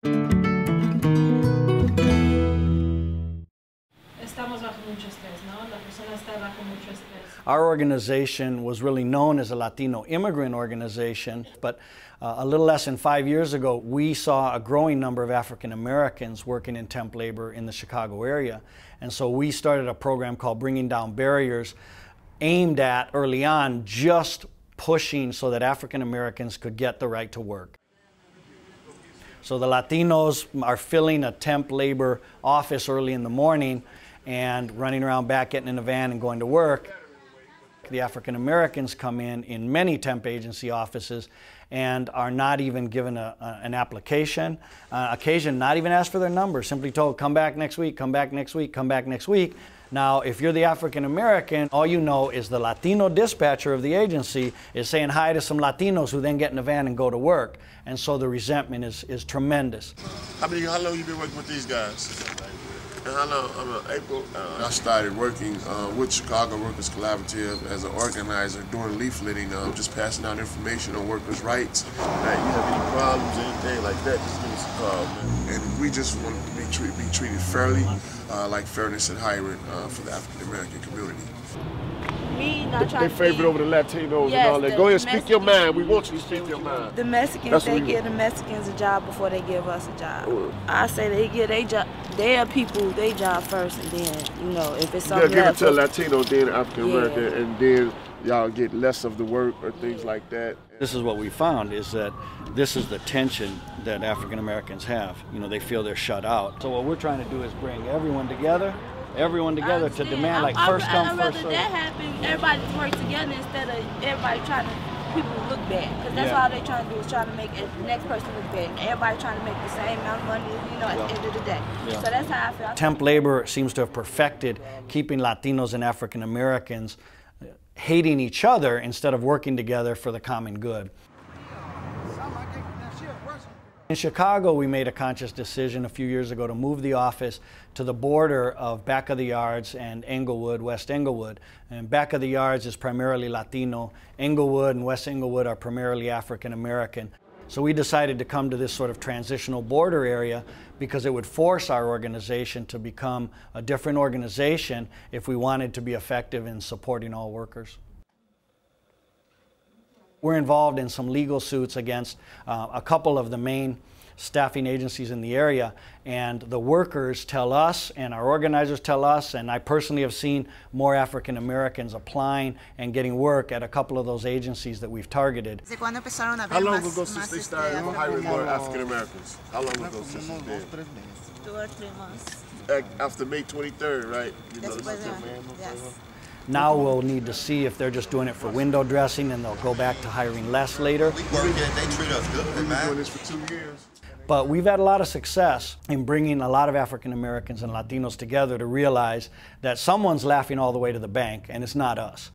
Our organization was really known as a Latino immigrant organization, but a little less than 5 years ago, we saw a growing number of African Americans working in temp labor in the Chicago area. And so we started a program called Bringing Down Barriers, aimed at, early on, just pushing so that African Americans could get the right to work. So the Latinos are filling a temp labor office early in the morning and running around back, getting in a van and going to work. The African Americans come in many temp agency offices and are not even given an application, occasion not even asked for their number, simply told, come back next week, come back next week, come back next week. Now, if you're the African American, all you know is the Latino dispatcher of the agency is saying hi to some Latinos who then get in a van and go to work. And so the resentment is tremendous. How long you been working with these guys? And how long? April. I started working with Chicago Workers Collaborative as an organizer, doing leafleting, just passing out information on workers' rights. You have any problems, anything like that, just give us a call, man. And we just want to be treated fairly, like fairness in hiring for the African American community. Me not trying they favorite over the Latinos, yes, and all that. Go ahead, speak your mind. We want you to speak your mind. The Mexicans, they give the Mexicans a job before they give us a job. I say they give their people their job first, and then, you know, if it's something give it to a Latino, then African American, yeah, and then y'all get less of the work or things like that. This is what we found, is that this is the tension that African Americans have. You know, they feel they're shut out. So what we're trying to do is bring everyone together to demand, like, first come, first serve. That happen, everybody work together instead of everybody trying to people look bad, because that's all they're trying to do is trying to make the next person look bad. And everybody trying to make the same amount of money, you know, at the end of the day. So that's how I feel. Temp labor seems to have perfected keeping Latinos and African Americans hating each other instead of working together for the common good. In Chicago, we made a conscious decision a few years ago to move the office to the border of Back of the Yards and Englewood, West Englewood. And Back of the Yards is primarily Latino. Englewood and West Englewood are primarily African American. So we decided to come to this sort of transitional border area because it would force our organization to become a different organization if we wanted to be effective in supporting all workers. We're involved in some legal suits against a couple of the main staffing agencies in the area, and the workers tell us, and our organizers tell us, and I personally have seen more African Americans applying and getting work at a couple of those agencies that we've targeted. How long ago since they started hiring more African Americans? How long ago since it's been? 2 or 3 months. After May 23rd, right? You know, Yes. Now we'll need to see if they're just doing it for window dressing and they'll go back to hiring less later. We work it, they treat us good, We've been man. doing this for 2 years. But we've had a lot of success in bringing a lot of African Americans and Latinos together to realize that someone's laughing all the way to the bank, and it's not us.